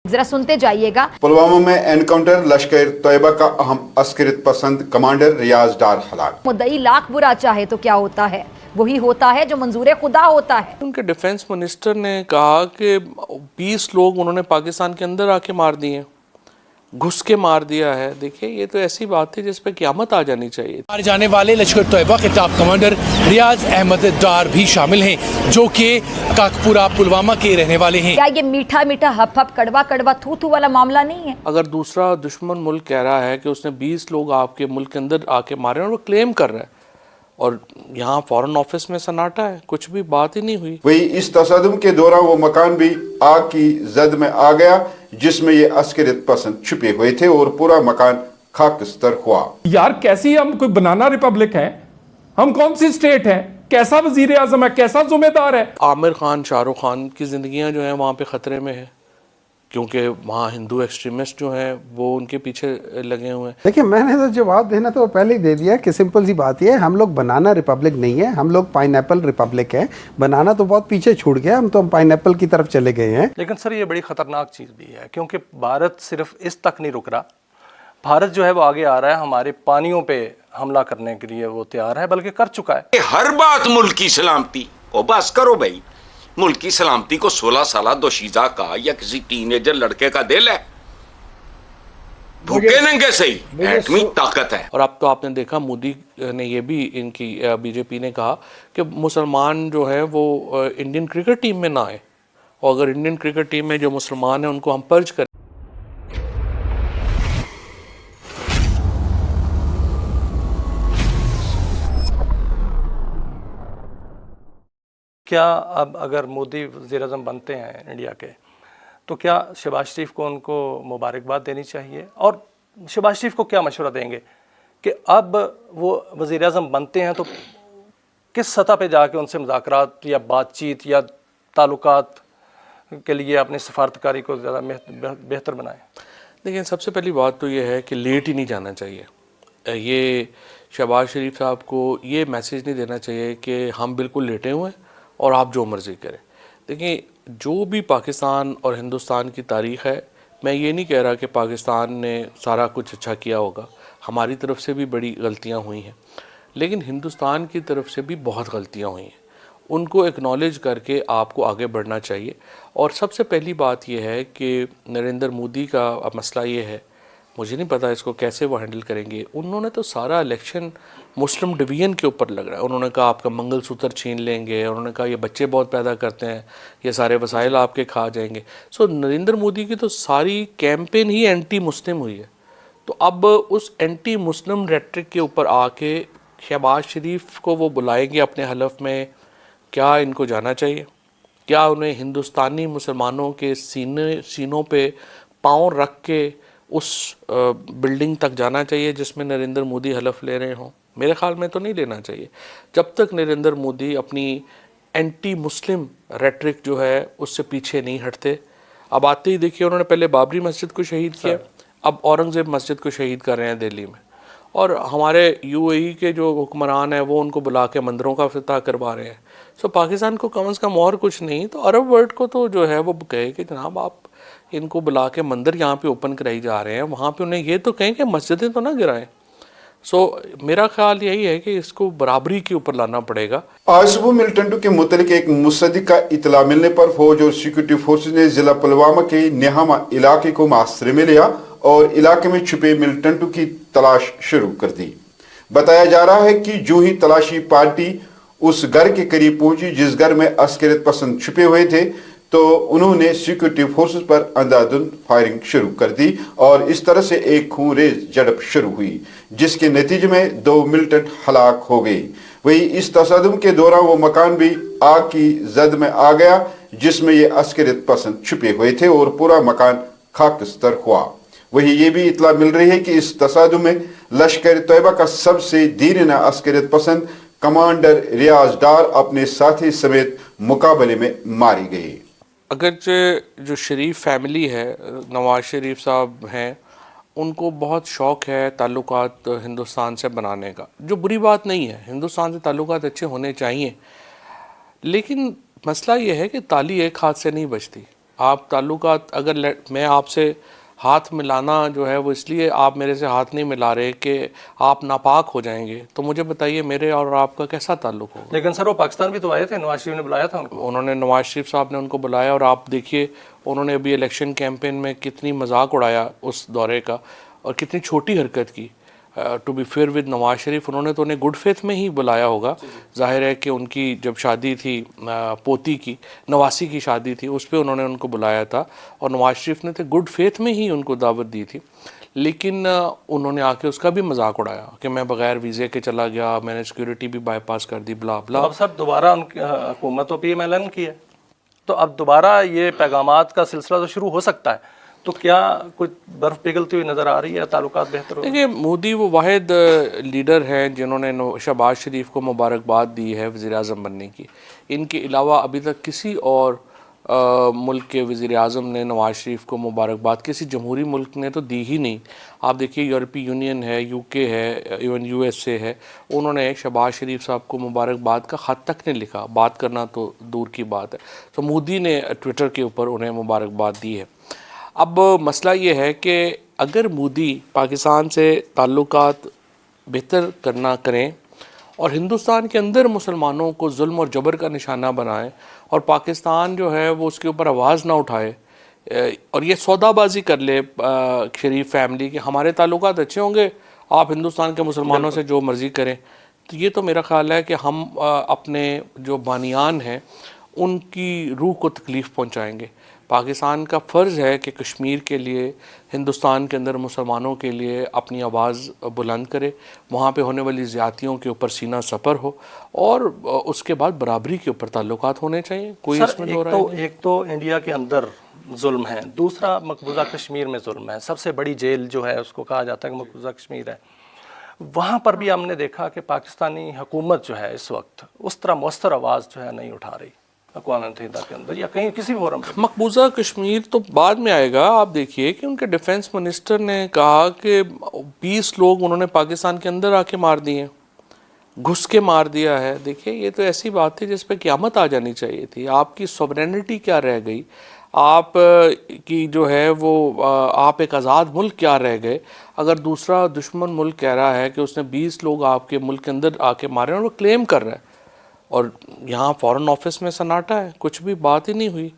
जरा सुनते जाइएगा। पुलवामा में एनकाउंटर, लश्कर तैयबा का अहम अस्करियत पसंद कमांडर रियाज डार हलाक। मुद्दई लाख बुरा चाहे तो क्या होता है, वही होता है जो मंजूर खुदा होता है। उनके डिफेंस मिनिस्टर ने कहा कि 20 लोग उन्होंने पाकिस्तान के अंदर आके मार दिए, घुस के मार दिया है। देखिए ये तो ऐसी बात है जिस पे क़यामत आ जानी चाहिए। मारे जाने वाले लश्कर तैयबा के टॉप कमांडर रियाज अहमद डार भी शामिल हैं, जो कि काकपुरा पुलवामा के रहने वाले हैं। क्या ये मीठा मीठा हप हप कड़वा कड़वा थू थू वाला मामला नहीं है? अगर दूसरा दुश्मन मुल्क कह रहा है कि उसने 20 लोग आपके मुल्क के अंदर आके मारे और वो क्लेम कर रहा है, और यहाँ फॉरेन ऑफिस में सन्नाटा है, कुछ भी बात ही नहीं हुई। वही इस तसदुम के दौरान वो मकान भी आग की जद में आ गया जिसमें ये अस्करियत पसंद छुपे हुए थे और पूरा मकान खाकस्तर हुआ। यार कैसी हम कोई बनाना रिपब्लिक है? हम कौन सी स्टेट है? कैसा वजीर आजम है? कैसा जुम्मेदार है? आमिर खान, शाहरुख खान की ज़िंदगियाँ जो हैं वहाँ पे ख़तरे में है, क्योंकि वहाँ हिंदू एक्सट्रीमिस्ट जो हैं वो उनके पीछे लगे हुए हैं। देखिए मैंने तो जवाब देना तो पहले ही दे दिया कि सिंपल सी बात ये है, हम लोग बनाना रिपब्लिक नहीं है, हम लोग पाइनएप्पल रिपब्लिक है। बनाना तो बहुत पीछे छूट गया, हम तो पाइनएप्पल की तरफ चले गए हैं। लेकिन सर ये बड़ी ख़तरनाक चीज़ भी है, क्योंकि भारत सिर्फ इस तक नहीं रुक रहा। भारत जो है वो आगे आ रहा है, हमारे पानियों पे हमला करने के लिए वो तैयार है, बल्कि कर चुका है। हर बात मुल्क की सलामती, ओ बस करो भाई। मुल्क की सलामती को 16 साल दोशीजा का या किसी टीनेजर लड़के का दिल है? भूखे नंगे सही एटमी ताकत है। और अब तो आपने देखा मोदी ने ये भी, इनकी बीजेपी ने कहा कि मुसलमान जो है वो इंडियन क्रिकेट टीम में ना आए, और अगर इंडियन क्रिकेट टीम में जो मुसलमान हैं उनको हम पर्ज करें। क्या अब अगर मोदी वज़ीर-ए-आज़म बनते हैं इंडिया के, तो क्या शहबाज शरीफ को उनको मुबारकबाद देनी चाहिए? और शहबाज शरीफ को क्या मशवरा देंगे कि अब वो वज़ीर-ए-आज़म बनते हैं तो किस सतह पे जाके उनसे मुज़ाकरात या बातचीत या ताल्लुकात के लिए अपनी सफारतकारी को ज़्यादा बेहतर बनाएं? लेकिन सबसे पहली बात तो ये है कि लेट ही नहीं जाना चाहिए। ये शहबाज शरीफ साहब को ये मैसेज नहीं देना चाहिए कि हम बिल्कुल लेटे हुए हैं और आप जो मर्ज़ी करें। देखिए जो भी पाकिस्तान और हिंदुस्तान की तारीख़ है, मैं ये नहीं कह रहा कि पाकिस्तान ने सारा कुछ अच्छा किया होगा, हमारी तरफ से भी बड़ी गलतियां हुई हैं, लेकिन हिंदुस्तान की तरफ से भी बहुत गलतियां हुई हैं। उनको एक्नॉलेज करके आपको आगे बढ़ना चाहिए। और सबसे पहली बात यह है कि नरेंद्र मोदी का अब मसला ये है, मुझे नहीं पता इसको कैसे वो हैंडल करेंगे। उन्होंने तो सारा इलेक्शन मुस्लिम डिवीजन के ऊपर लग रहा है। उन्होंने कहा आपका मंगलसूत्र छीन लेंगे, उन्होंने कहा ये बच्चे बहुत पैदा करते हैं, ये सारे वसाइल आपके खा जाएंगे। सो नरेंद्र मोदी की तो सारी कैंपेन ही एंटी मुस्लिम हुई है। तो अब उस एंटी मुस्लिम रेट्रिक के ऊपर आके शहबाज शरीफ को वो बुलाएंगे अपने हलफ में, क्या इनको जाना चाहिए? क्या उन्हें हिंदुस्तानी मुसलमानों के सीनों पे पाँव रख के उस बिल्डिंग तक जाना चाहिए जिसमें नरेंद्र मोदी हलफ ले रहे हों? मेरे ख्याल में तो नहीं लेना चाहिए। जब तक नरेंद्र मोदी अपनी एंटी मुस्लिम रेट्रिक जो है उससे पीछे नहीं हटते। अब आते ही देखिए उन्होंने पहले बाबरी मस्जिद को शहीद किया, अब औरंगज़ेब मस्जिद को शहीद कर रहे हैं दिल्ली में, और हमारे यूएई के जो हुक्मरान हैं वो उनको बुला के मंदिरों का इफ्तिताह करवा रहे हैं। सो पाकिस्तान को कम से कम और कुछ नहीं तो अरब वर्ल्ड को तो जो है वो कहे कि जनाब आप इनको बुला के मंदिर यहाँ पे ओपन कराई जा रहे हैं, वहाँ पे उन्हें ये तो कहें कि मस्जिदें तो ना गिराएं। सो मेरा ख्याल यही है कि इसको बराबरी के ऊपर लाना पड़ेगा। आज सुबह मिलिटेंटों के मुतल्लिक एक मुसद्दिक का इतला मिलने पर फौज और सिक्योरिटी फोर्सेज ने जिला पुलवामा के नेहामा इलाके को मुहसरे में लिया और इलाके में छुपे मिलिटेंटों की तलाश शुरू कर दी। बताया जा रहा है कि जो ही तलाशी पार्टी उस घर के करीब पहुंची जिस घर में अस्करियत पसंद छुपे हुए थे, तो उन्होंने सिक्योरिटी फोर्सेस पर अंधाधुंध फायरिंग शुरू कर दी और इस तरह से एक खूंरेज झड़प शुरू हुई जिसके नतीजे में 2 मिलिटेंट हलाक हो गए। वही इस तसदुम के दौरान वो मकान भी आग की जद में आ गया जिसमें ये अस्करियत पसंद छुपे हुए थे और पूरा मकान खाकस्तर हुआ। वही ये भी इतला मिल रही है कि इस तसादुम में लश्कर तैयबा का सबसे दीवाना अस्करियत पसंद कमांडर रियाज डार अपने साथी समेत मुकाबले में मारी गई। अगरचे जो शरीफ फैमिली है, नवाज शरीफ साहब हैं, उनको बहुत शौक़ है ताल्लुकात हिंदुस्तान से बनाने का, जो बुरी बात नहीं है। हिंदुस्तान से ताल्लुकात अच्छे होने चाहिए, लेकिन मसला ये है कि ताली एक हाथ से नहीं बजती। آپ تعلقات اگر میں آپ سے ہاتھ ملانا جو ہے وہ اس لیے آپ میرے سے ہاتھ نہیں ملا رہے کہ آپ ناپاک ہو جائیں گے، تو مجھے بتائیے میرے اور آپ کا کیسا تعلق ہوگا؟ لیکن سر وہ پاکستان بھی تو آئے تھے، نواز شریف نے بلایا تھا ان کو. انہوں نے نواز شریف صاحب نے ان کو بلایا، اور آپ دیکھیے انہوں نے ابھی الیکشن کیمپین میں کتنی مذاق اڑایا اس دورے کا، اور کتنی چھوٹی حرکت کی. To be fair with Nawaz Sharif, انہوں نے تو انہیں گڈ فیتھ میں ہی بلایا ہوگا. ظاہر ہے کہ ان کی جب شادی تھی پوتی کی، نواسی کی شادی تھی، اس پہ انہوں نے ان کو بلایا تھا، اور نواز شریف نے تو گڈ فیتھ میں ہی ان کو دعوت دی تھی. لیکن انہوں نے آ کے اس کا بھی مذاق اڑایا کہ میں بغیر ویزے کے چلا گیا، میں نے سیکورٹی بھی بائی پاس کر دی، بلا بلا. اب سر دوبارہ ان کی حکومت پی ایم ایل این کی ہے، تو اب دوبارہ یہ پیغامات کا سلسلہ تو شروع ہو سکتا ہے. تو کیا کچھ برف پگھلتی ہوئی نظر آ رہی ہے، تعلقات بہتر ہو؟ دیکھیے مودی وہ واحد لیڈر ہیں جنہوں نے شہباز شریف کو مبارکباد دی ہے وزیر اعظم بننے کی. ان کے علاوہ ابھی تک کسی اور ملک کے وزیر اعظم نے نواز شریف کو مبارکباد کسی جمہوری ملک نے تو دی ہی نہیں. آپ دیکھیے یورپی یونین ہے، یو کے ہے، ایون یو ایس اے ہے، انہوں نے شہباز شریف صاحب کو مبارکباد کا خط تک نہیں لکھا، بات کرنا تو دور کی بات ہے. تو مودی نے ٹویٹر کے اوپر انہیں مبارکباد دی ہے. اب مسئلہ یہ ہے کہ اگر مودی پاکستان سے تعلقات بہتر کریں اور ہندوستان کے اندر مسلمانوں کو ظلم اور جبر کا نشانہ بنائیں، اور پاکستان جو ہے وہ اس کے اوپر آواز نہ اٹھائے، اور یہ سودا بازی کر لے شریف فیملی کہ ہمارے تعلقات اچھے ہوں گے، آپ ہندوستان کے مسلمانوں سے جو مرضی کریں، تو یہ تو میرا خیال ہے کہ ہم اپنے جو بانیان ہیں ان کی روح کو تکلیف پہنچائیں گے. پاکستان کا فرض ہے کہ کشمیر کے لیے، ہندوستان کے اندر مسلمانوں کے لیے اپنی آواز بلند کرے، وہاں پہ ہونے والی زیادتیوں کے اوپر سینہ سپر ہو، اور اس کے بعد برابری کے اوپر تعلقات ہونے چاہیے. کوئی اس میں دو رائے نہیں. ایک تو انڈیا کے اندر ظلم ہے، دوسرا مقبوضہ کشمیر میں ظلم ہے. سب سے بڑی جیل جو ہے اس کو کہا جاتا ہے کہ مقبوضہ کشمیر ہے. وہاں پر بھی ہم نے دیکھا کہ پاکستانی حکومت جو ہے اس وقت اس طرح مؤثر آواز جو ہے نہیں اٹھا رہی اقوام متحدہ کے اندر یا کہیں کسی فورم پہ. مقبوضہ کشمیر تو بعد میں آئے گا. آپ دیکھیے کہ ان کے ڈیفنس منسٹر نے کہا کہ 20 لوگ انہوں نے پاکستان کے اندر آ کے مار دیے، گھس کے مار دیا ہے. دیکھیے یہ تو ایسی بات تھی جس پہ قیامت آ جانی چاہیے تھی. آپ کی سوورینٹی کیا رہ گئی؟ آپ کی جو ہے وہ آپ ایک آزاد ملک کیا رہ گئے اگر دوسرا دشمن ملک کہہ رہا ہے کہ اس نے 20 لوگ آپ کے ملک کے اندر آ کے مارے اور وہ کلیم کر رہا ہے، اور یہاں فارن آفس میں سناٹا ہے، کچھ بھی بات ہی نہیں ہوئی.